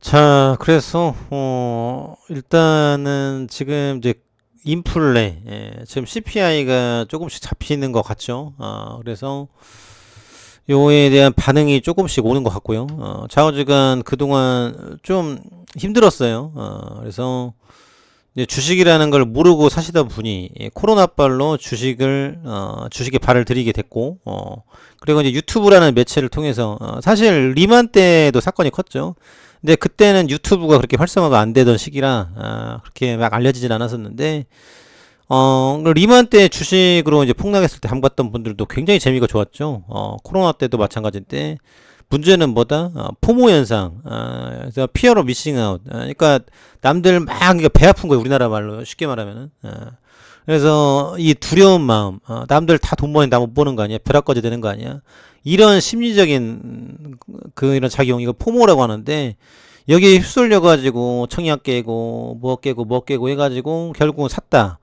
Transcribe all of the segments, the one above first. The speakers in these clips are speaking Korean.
자, 그래서 일단은 지금 이제 인플레, 지금 CPI가 조금씩 잡히는 것 같죠. 그래서 요에 대한 반응이 조금씩 오는 것 같고요. 좌우지간 그동안 좀 힘들었어요. 그래서 이제 주식이라는 걸 모르고 사시다 보니 코로나빨로 주식에 발을 들이게 됐고, 그리고 이제 유튜브라는 매체를 통해서 사실 리만 때도 사건이 컸죠. 근데 그때는 유튜브가 그렇게 활성화가 안 되던 시기라 그렇게 막 알려지진 않았었는데, 리만 때 주식으로 이제 폭락했을 때 담갔던 분들도 굉장히 재미가 좋았죠. 코로나 때도 마찬가지인데, 문제는 뭐다? 포모 현상. 그래서 피어로 미싱 아웃. 그러니까 남들 막 그러니까 배 아픈 거예요. 우리나라 말로 쉽게 말하면은. 그래서 이 두려운 마음. 남들 다 돈 버는데 나 못 버는 거 아니야? 벼락거지 되는 거 아니야? 이런 심리적인 그 이런 작용 이거 포모라고 하는데 여기에 휩쓸려 가지고 청약 깨고 뭐 깨고 해가지고 결국은 샀다.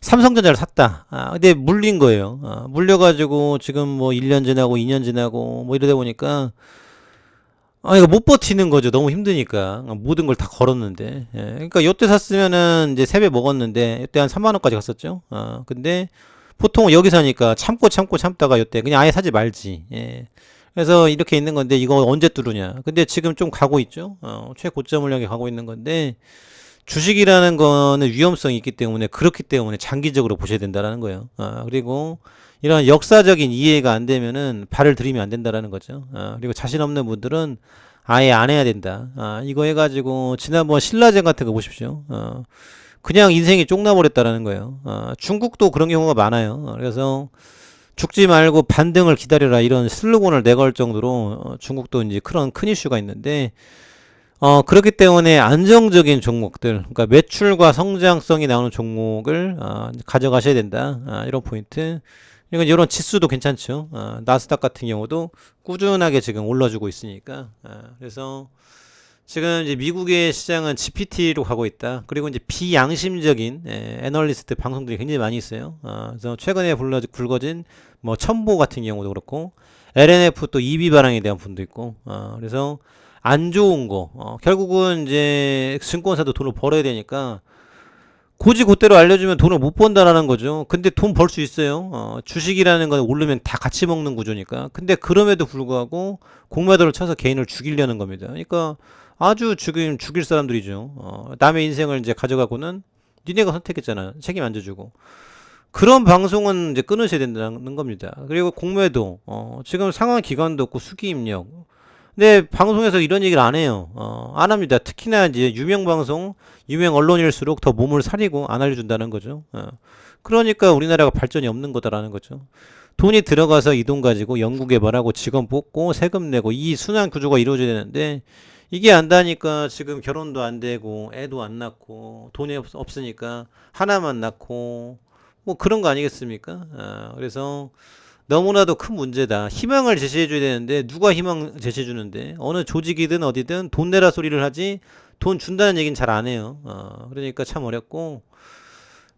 삼성전자를 샀다. 근데 물린 거예요. 물려가지고 지금 뭐 1년 지나고 2년 지나고 뭐 이러다 보니까 이거 못 버티는 거죠. 너무 힘드니까. 모든 걸 다 걸었는데. 예. 그러니까 요때 샀으면은 이제 3배 먹었는데 요때 한 3만 원까지 갔었죠. 근데 보통 여기 사니까 참고 참다가 요때 그냥 아예 사지 말지. 예. 그래서 이렇게 있는 건데 이거 언제 뚫으냐. 근데 지금 좀 가고 있죠. 최고점을 향해 가고 있는 건데 주식이라는 거는 위험성이 있기 때문에 그렇기 때문에 장기적으로 보셔야 된다라는 거예요. 그리고 이런 역사적인 이해가 안 되면은 발을 들이면 안 된다라는 거죠. 그리고 자신 없는 분들은 아예 안 해야 된다. 이거 해가지고 지난번 신라젠 같은 거 보십시오. 그냥 인생이 쪽나버렸다라는 거예요. 중국도 그런 경우가 많아요. 그래서 죽지 말고 반등을 기다려라 이런 슬로건을 내걸 정도로 중국도 이제 그런 큰 이슈가 있는데 그렇기 때문에 안정적인 종목들, 그러니까 매출과 성장성이 나오는 종목을 가져가셔야 된다. 이런 포인트. 그리고 이런 지수도 괜찮죠. 나스닥 같은 경우도 꾸준하게 지금 올라주고 있으니까. 그래서 지금 이제 미국의 시장은 GPT로 가고 있다. 그리고 이제 비양심적인 애널리스트 방송들이 굉장히 많이 있어요. 그래서 최근에 불거진 뭐 첨보 같은 경우도 그렇고 LNF 또 EB 반항에 대한 분도 있고. 그래서 안 좋은 거. 결국은 이제 증권사도 돈을 벌어야 되니까 고지고대로 알려주면 돈을 못 번다라는 거죠. 근데 돈 벌 수 있어요. 주식이라는 건 오르면 다 같이 먹는 구조니까. 근데 그럼에도 불구하고 공매도를 쳐서 개인을 죽이려는 겁니다. 그러니까 아주 죽일 사람들이죠. 남의 인생을 이제 가져가고는 니네가 선택했잖아. 책임 안 져주고. 그런 방송은 이제 끊으셔야 된다는 겁니다. 그리고 공매도, 지금 상한 기간도 없고 수기 입력. 근데 방송에서 이런 얘기를 안 해요. 안 합니다. 특히나 이제 유명 방송, 유명 언론일수록 더 몸을 사리고 안 알려준다는 거죠. 그러니까 우리나라가 발전이 없는 거다라는 거죠. 돈이 들어가서 이 돈 가지고 연구 개발하고 직원 뽑고 세금 내고 이 순환 구조가 이루어져야 되는데 이게 안 다니까 지금 결혼도 안 되고 애도 안 낳고 돈이 없으니까 하나만 낳고 뭐 그런 거 아니겠습니까? 그래서 너무나도 큰 문제다. 희망을 제시해줘야 되는데 누가 희망 제시해주는데 어느 조직이든 어디든 돈 내라 소리를 하지 돈 준다는 얘기는 잘 안 해요. 그러니까 참 어렵고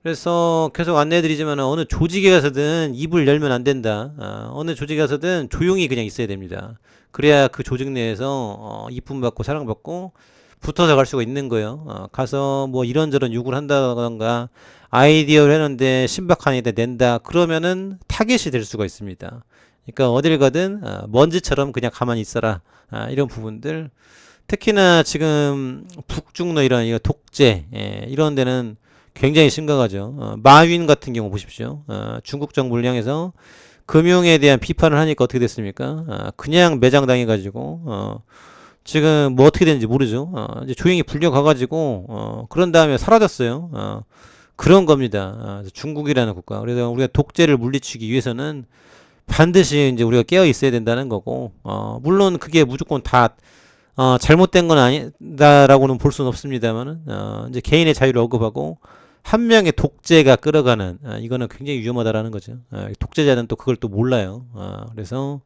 그래서 계속 안내해드리지만 어느 조직에 가서든 입을 열면 안 된다. 어느 조직에 가서든 조용히 그냥 있어야 됩니다. 그래야 그 조직 내에서 이쁨 받고 사랑받고 붙어서 갈 수가 있는 거예요. 가서 뭐 이런저런 욕을 한다던가 아이디어를 했는데 신박한 아이디어 낸다. 그러면은 타겟이 될 수가 있습니다. 그러니까 어딜 가든 먼지처럼 그냥 가만히 있어라. 이런 부분들. 특히나 지금 북중러 이런 독재 이런 데는 굉장히 심각하죠. 마윈 같은 경우 보십시오. 중국 정부를 향해서 금융에 대한 비판을 하니까 어떻게 됐습니까? 그냥 매장당해가지고 지금 뭐 어떻게 되는지 모르죠. 이제 조용히 불려가가지고 그런 다음에 사라졌어요. 그런 겁니다. 중국이라는 국가. 그래서 우리가 독재를 물리치기 위해서는 반드시 이제 우리가 깨어 있어야 된다는 거고, 물론 그게 무조건 다 잘못된 건 아니다라고는 볼 수는 없습니다만은 이제 개인의 자유를 억압하고 한 명의 독재가 끌어가는 이거는 굉장히 위험하다라는 거죠. 독재자는 또 그걸 또 몰라요. 그래서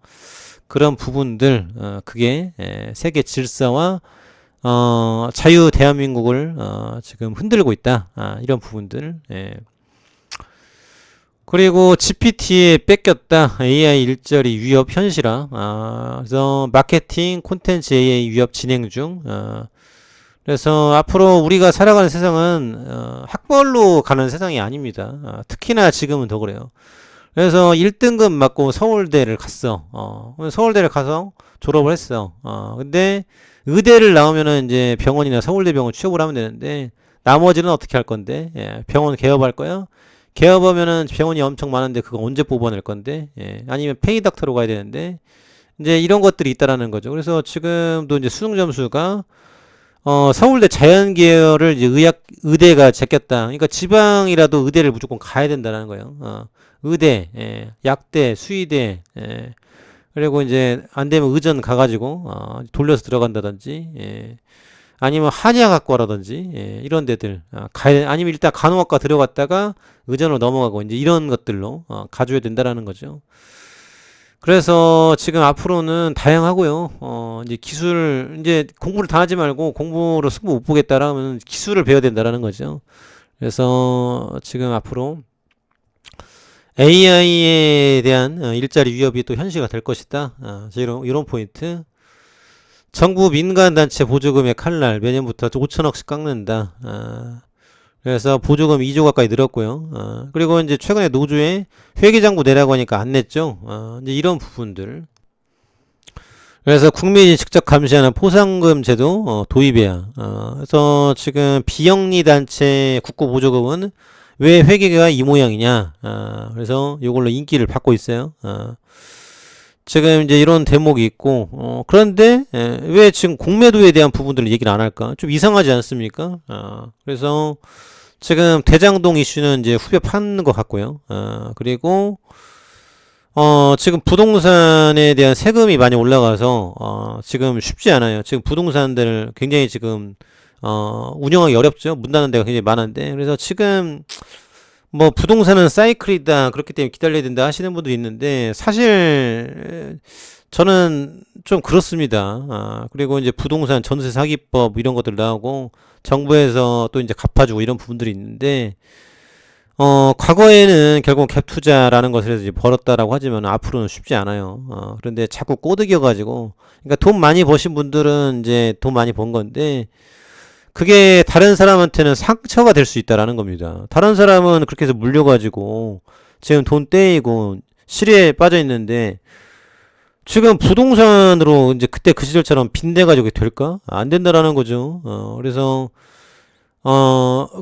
그런 부분들 그게 세계 질서와 자유 대한민국을 지금 흔들고 있다. 이런 부분들. 그리고 GPT에 뺏겼다. AI 일자리 위협 현실화. 그래서 마케팅 콘텐츠 AI 위협 진행 중. 그래서 앞으로 우리가 살아가는 세상은 학벌로 가는 세상이 아닙니다. 특히나 지금은 더 그래요. 그래서 1등급 맞고 서울대를 갔어. 서울대를 가서 졸업을 했어. 근데 의대를 나오면은 이제 병원이나 서울대 병원 취업을 하면 되는데 나머지는 어떻게 할 건데? 예, 병원 개업할 거야? 개업하면은 병원이 엄청 많은데 그거 언제 뽑아낼 건데? 예, 아니면 페이닥터로 가야 되는데 이제 이런 것들이 있다라는 거죠. 그래서 지금도 이제 수능 점수가 서울대 자연계열을 이제 의대가 제꼈다. 그러니까 지방이라도 의대를 무조건 가야 된다는 거예요. 의대, 예, 약대, 수의대, 예, 그리고 이제 안 되면 의전 가가지고 돌려서 들어간다든지, 예, 아니면 한의학과라든지, 예, 이런 데들 아니면 일단 간호학과 들어갔다가 의전으로 넘어가고 이제 이런 것들로 가줘야 된다라는 거죠. 그래서 지금 앞으로는 다양하고요. 이제 기술, 이제 공부를 다 하지 말고 공부로 승부 못 보겠다라면 기술을 배워야 된다라는 거죠. 그래서 지금 앞으로 AI에 대한 일자리 위협이 또 현실화 될 것이다. 이런 포인트. 정부 민간단체 보조금의 칼날 매년부터 5천억씩 깎는다. 그래서 보조금 2조 가까이 늘었고요. 그리고 이제 최근에 노조에 회계장부 내라고 하니까 안 냈죠. 이제 이런 부분들. 그래서 국민이 직접 감시하는 포상금 제도 도입해야. 그래서 지금 비영리 단체 국고 보조금은 왜 회계가 이 모양이냐. 그래서 이걸로 인기를 받고 있어요. 지금 이제 이런 대목이 있고, 그런데 왜 지금 공매도에 대한 부분들을 얘기를 안 할까? 좀 이상하지 않습니까? 그래서 지금 대장동 이슈는 이제 후벼 파는 것 같고요. 그리고 지금 부동산에 대한 세금이 많이 올라가서 지금 쉽지 않아요. 지금 부동산들 굉장히 지금 운영하기 어렵죠. 문 닫는 데가 굉장히 많은데, 그래서 지금 뭐 부동산은 사이클이다 그렇기 때문에 기다려야 된다 하시는 분도 있는데 사실 저는 좀 그렇습니다. 그리고 이제 부동산 전세 사기법 이런 것들 나오고 정부에서 또 이제 갚아주고 이런 부분들이 있는데 과거에는 결국 갭 투자라는 것을 이제 벌었다라고 하지만 앞으로는 쉽지 않아요. 그런데 자꾸 꼬드겨 가지고 그러니까 돈 많이 버신 분들은 이제 돈 많이 번 건데 그게 다른 사람한테는 상처가 될 수 있다라는 겁니다. 다른 사람은 그렇게 해서 물려가지고 지금 돈 떼이고 실에 빠져 있는데 지금 부동산으로 이제 그때 그 시절처럼 빚내가지고 될까? 안 된다라는 거죠. 그래서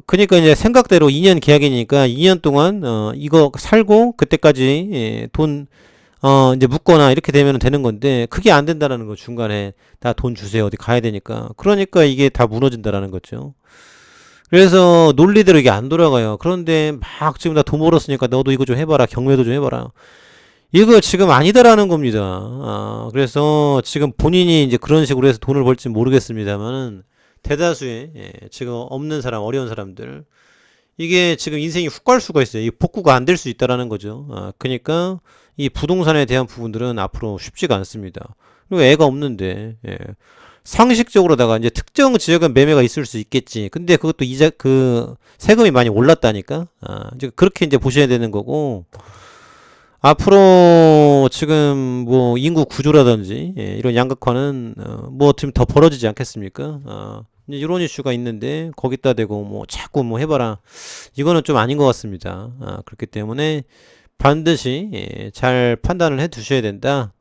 그니까 이제 생각대로 2년 계약이니까 2년 동안 이거 살고 그때까지 돈 이제 묻거나 이렇게 되면 되는 건데 그게 안 된다라는 거 중간에 다 돈 주세요 어디 가야 되니까 그러니까 이게 다 무너진다라는 거죠. 그래서 논리대로 이게 안 돌아가요. 그런데 막 지금 나 돈 벌었으니까 너도 이거 좀 해봐라 경매도 좀 해봐라 이거 지금 아니다라는 겁니다. 그래서 지금 본인이 이제 그런 식으로 해서 돈을 벌지 모르겠습니다만은 대다수의 지금 없는 사람 어려운 사람들 이게 지금 인생이 훅 갈 수가 있어요. 이 복구가 안 될 수 있다라는 거죠. 그러니까 이 부동산에 대한 부분들은 앞으로 쉽지가 않습니다. 그리고 애가 없는데 상식적으로다가 이제 특정 지역은 매매가 있을 수 있겠지. 근데 그것도 이자 그 세금이 많이 올랐다니까. 이제 그렇게 이제 보셔야 되는 거고 앞으로 지금 뭐 인구 구조라든지 이런 양극화는 뭐 좀 더 벌어지지 않겠습니까? 이제 이런 이슈가 있는데 거기다 대고 뭐 자꾸 뭐 해봐라 이거는 좀 아닌 것 같습니다. 그렇기 때문에 반드시 잘 판단을 해 두셔야 된다.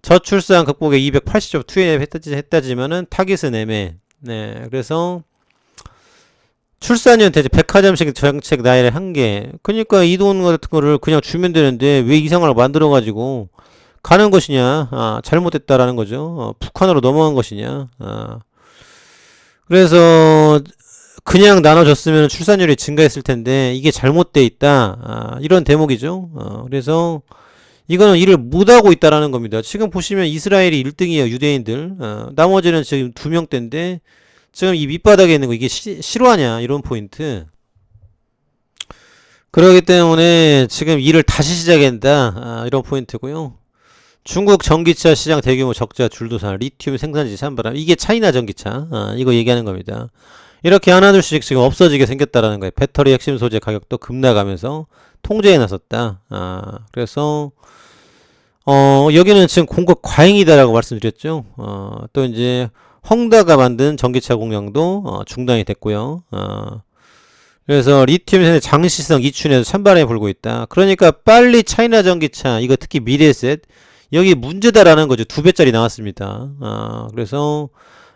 저출산 극복에 280조 투입했다지만은 타깃은 애매. 네, 그래서 출산연 대제 백화점식 정책 나이를 한 개. 그러니까 이 돈 같은 거를 그냥 주면 되는데 왜 이 상황을 만들어 가지고 가는 것이냐? 잘못됐다라는 거죠. 북한으로 넘어간 것이냐? 그래서 그냥 나눠줬으면 출산율이 증가했을 텐데 이게 잘못돼 있다. 이런 대목이죠. 그래서 이거는 일을 못하고 있다라는 겁니다. 지금 보시면 이스라엘이 1등이에요. 유대인들. 나머지는 지금 2명대인데 지금 이 밑바닥에 있는 거 이게 실화냐 이런 포인트. 그렇기 때문에 지금 일을 다시 시작한다. 이런 포인트고요. 중국 전기차 시장 대규모 적자 줄도산 리튬 생산지 산바람 이게 차이나 전기차 이거 얘기하는 겁니다. 이렇게 하나둘씩 지금 없어지게 생겼다라는 거예요. 배터리 핵심 소재 가격도 급락하면서 통제해 놨었다. 그래서 여기는 지금 공급 과잉이다라고 말씀드렸죠. 또 이제 헝다가 만든 전기차 공장도 중단이 됐고요. 그래서 리튬 생산 장시성 이춘에서 찬바람이 불고 있다. 그러니까 빨리 차이나 전기차, 이거 특히 미래에셋, 여기 문제다라는 거죠. 2배짜리 나왔습니다. 그래서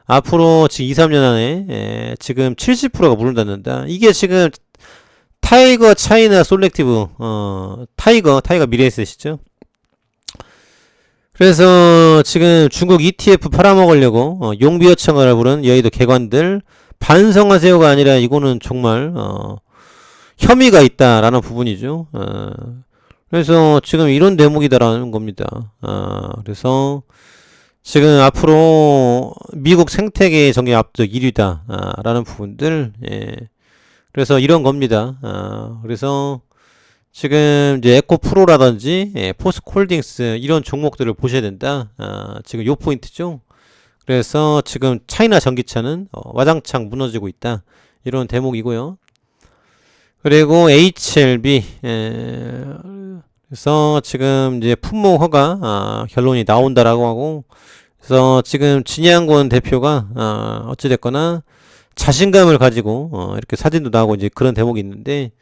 앞으로 지금 2, 3년 안에 지금 70%가 문을 닫는다. 이게 지금 타이거 차이나 솔렉티브, 타이거 미래에셋이죠. 그래서 지금 중국 ETF 팔아먹으려고 용비어청을 부른 여의도 개관들 반성하세요가 아니라 이거는 정말 혐의가 있다라는 부분이죠. 그래서 지금 이런 대목이다라는 겁니다. 그래서 지금 앞으로 미국 생태계 정의 압도적 1위다 라는 부분들, 예. 그래서 이런 겁니다. 그래서 지금 이제 에코프로라든지 포스코홀딩스 이런 종목들을 보셔야 된다. 지금 요 포인트죠. 그래서 지금 차이나 전기차는 와장창 무너지고 있다. 이런 대목이고요. 그리고 HLB, 그래서 지금 이제 품목 허가 결론이 나온다라고 하고, 그래서 지금 진양권 대표가 어찌됐거나 자신감을 가지고 이렇게 사진도 나오고 이제 그런 대목이 있는데,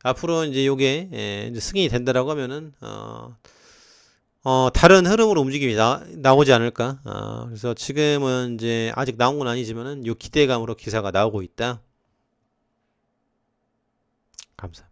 앞으로 이제 요게 이제 승인이 된다라고 하면은 다른 흐름으로 움직임이 나오지 않을까. 그래서 지금은 이제 아직 나온 건 아니지만은 요 기대감으로 기사가 나오고 있다. 감사합니다.